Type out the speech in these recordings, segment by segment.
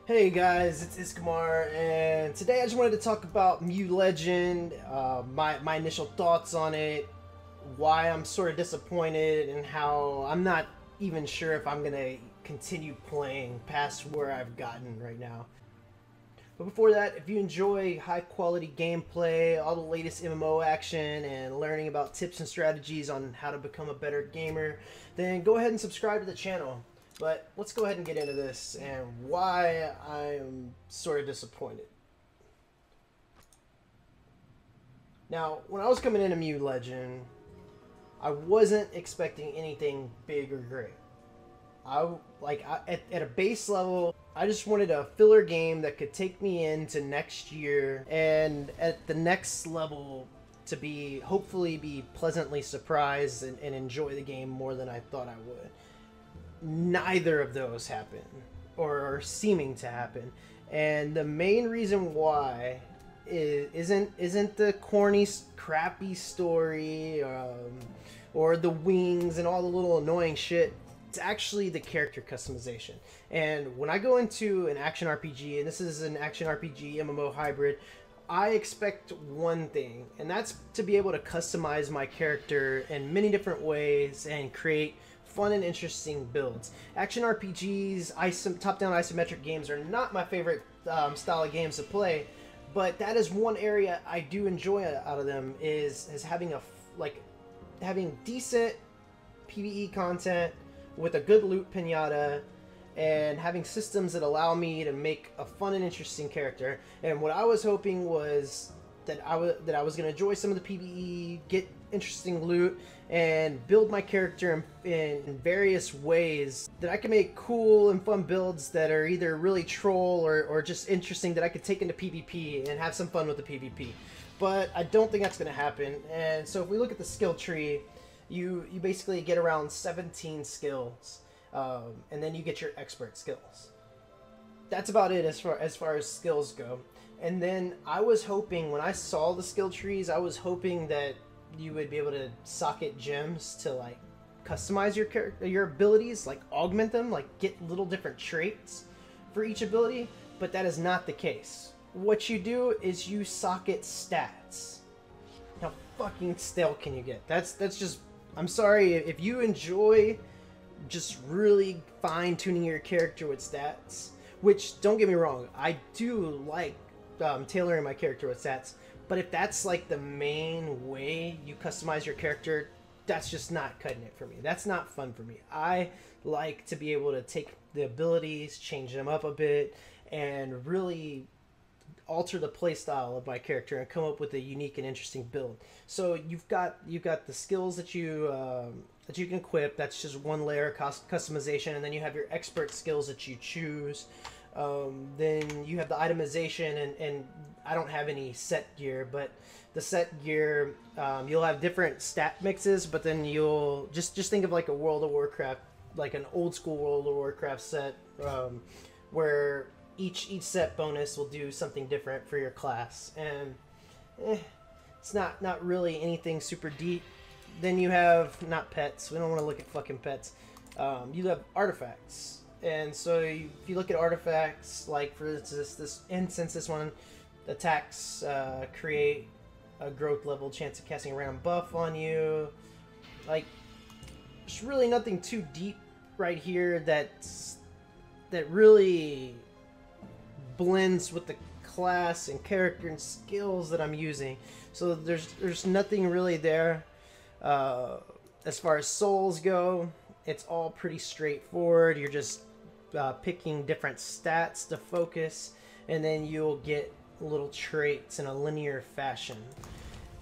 Hey guys, it's Iskamar, and today I just wanted to talk about MuLegend, my initial thoughts on it, why I'm sort of disappointed, and how I'm not even sure if I'm gonna continue playing past where I've gotten right now. But before that, if you enjoy high quality gameplay, all the latest MMO action, and learning about tips and strategies on how to become a better gamer, then go ahead and subscribe to the channel. But let's go ahead and get into this and why I'm sort of disappointed. Now, when I was coming into MuLegend, I wasn't expecting anything big or great. At a base level, I just wanted a filler game that could take me into next year, and at the next level to be hopefully be pleasantly surprised and enjoy the game more than I thought I would. Neither of those happen, or are seeming to happen, and the main reason why isn't the corny, crappy story, or the wings and all the little annoying shit. It's actually the character customization. And when I go into an action RPG, and this is an action RPG MMO hybrid, I expect one thing, and that's to be able to customize my character in many different ways and create fun and interesting builds. Action RPGs, top-down isometric games are not my favorite style of games to play, but that is one area I do enjoy out of them is having having decent PvE content with a good loot pinata, and having systems that allow me to make a fun and interesting character. And what I was hoping was that I was going to enjoy some of the PvE, get interesting loot, and build my character in various ways that I can make cool and fun builds that are either really troll or just interesting that I could take into PvP and have some fun with the PvP. But I don't think that's going to happen. And so if we look at the skill tree, you basically get around 17 skills, and then you get your expert skills. That's about it as far as skills go. And then I was hoping, when I saw the skill trees, I was hoping that you would be able to socket gems to like customize your character, your abilities, like augment them, like get little different traits for each ability. But that is not the case. What you do is you socket stats. How fucking stale can you get? That's just, I'm sorry, if you enjoy just really fine-tuning your character with stats, which, don't get me wrong, I do like tailoring my character with stats, but if that's like the main way you customize your character, that's just not cutting it for me. That's not fun for me. I like to be able to take the abilities, change them up a bit, and really alter the playstyle of my character and come up with a unique and interesting build. So you've got the skills that you can equip. That's just one layer of customization, and then you have your expert skills that you choose. Then you have the itemization, and I don't have any set gear, but the set gear, you'll have different stat mixes, but then you'll just think of like a World of Warcraft, like an old school World of Warcraft set, where each set bonus will do something different for your class, and it's not really anything super deep. Then you have, not pets, we don't want to look at fucking pets, you have artifacts. And so if you look at artifacts, like for this one, attacks create a growth level chance of casting a random buff on you. Like, there's really nothing too deep right here that really blends with the class and character and skills that I'm using. So there's nothing really there. As far as souls go, it's all pretty straightforward. You're just picking different stats to focus, and then you'll get little traits in a linear fashion.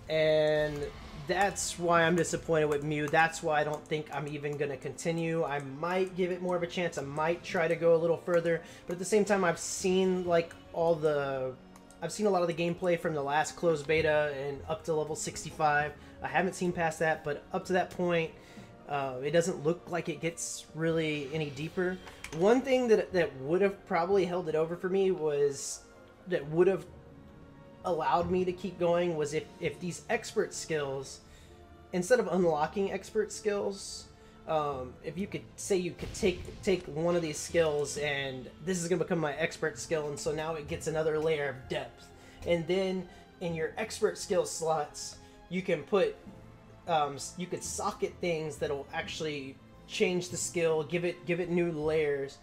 And that's why I'm disappointed with Mew. That's why I don't think I'm even going to continue. I might give it more of a chance. I might try to go a little further, but at the same time, I've seen like a lot of the gameplay from the last closed beta and up to level 65. I haven't seen past that, but up to that point, it doesn't look like it gets really any deeper. One thing that would have probably held it over for me that would have allowed me to keep going was if these expert skills, instead of unlocking expert skills, if you could say you could take one of these skills and this is gonna become my expert skill, and so now it gets another layer of depth, and then in your expert skill slots you can put you could socket things that'll actually change the skill, give it new layers.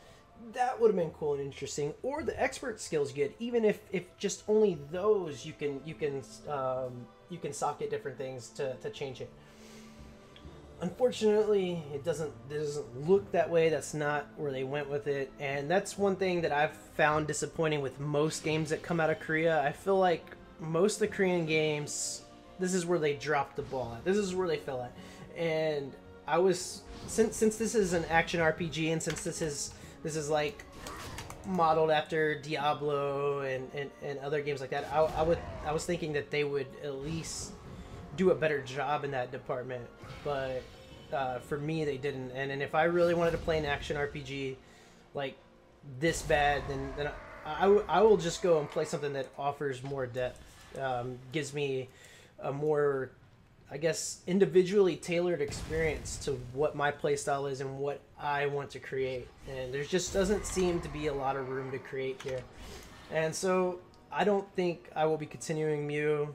That would have been cool and interesting. Or the expert skills you get, even if just only those you can socket different things to change it. Unfortunately, it doesn't look that way. That's not where they went with it, and that's one thing that I've found disappointing with most games that come out of Korea. I feel like most of the Korean games, this is where they dropped the ball at. This is where they fell at. And I was, since this is an action RPG, and since this is like modeled after Diablo and other games like that, I was thinking that they would at least do a better job in that department, but for me they didn't. And if I really wanted to play an action RPG like this bad, then I will just go and play something that offers more depth, gives me a more, I guess, individually tailored experience to what my playstyle is and what I want to create. And there just doesn't seem to be a lot of room to create here. And so I don't think I will be continuing Mew.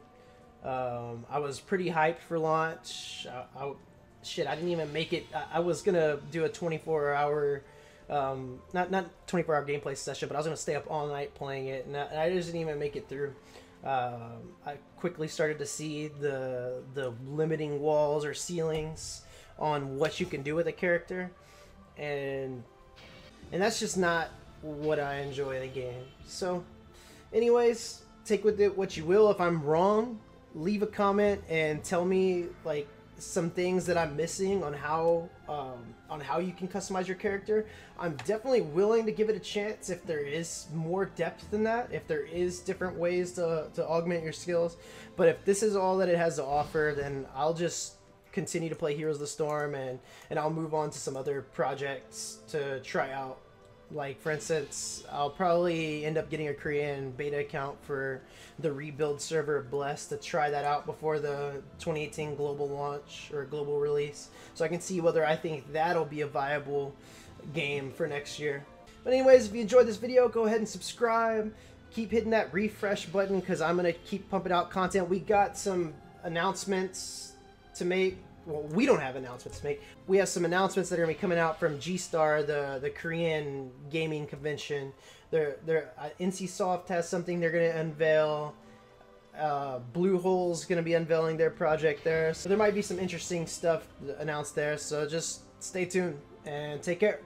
I was pretty hyped for launch. Shit, I didn't even make it. I was gonna do a 24-hour, not 24-hour gameplay session, but I was gonna stay up all night playing it, and I just didn't even make it through. I quickly started to see the limiting walls or ceilings on what you can do with a character, and that's just not what I enjoy in the game. So, anyways, take with it what you will. If I'm wrong, leave a comment and tell me like some things that I'm missing on how you can customize your character. I'm definitely willing to give it a chance if there is more depth than that, if there is different ways to augment your skills. But if this is all that it has to offer, then I'll just continue to play Heroes of the Storm, and I'll move on to some other projects to try out. Like, for instance, I'll probably end up getting a Korean beta account for the rebuild server of Bless to try that out before the 2018 global launch or global release, so I can see whether I think that'll be a viable game for next year. But anyways, if you enjoyed this video, go ahead and subscribe. Keep hitting that refresh button because I'm going to keep pumping out content. We got some announcements to make. Well, we don't have announcements to make. We have some announcements that are going to be coming out from G-Star, the Korean gaming convention. NCSoft has something they're going to unveil. Bluehole's going to be unveiling their project there. So there might be some interesting stuff announced there. So just stay tuned and take care.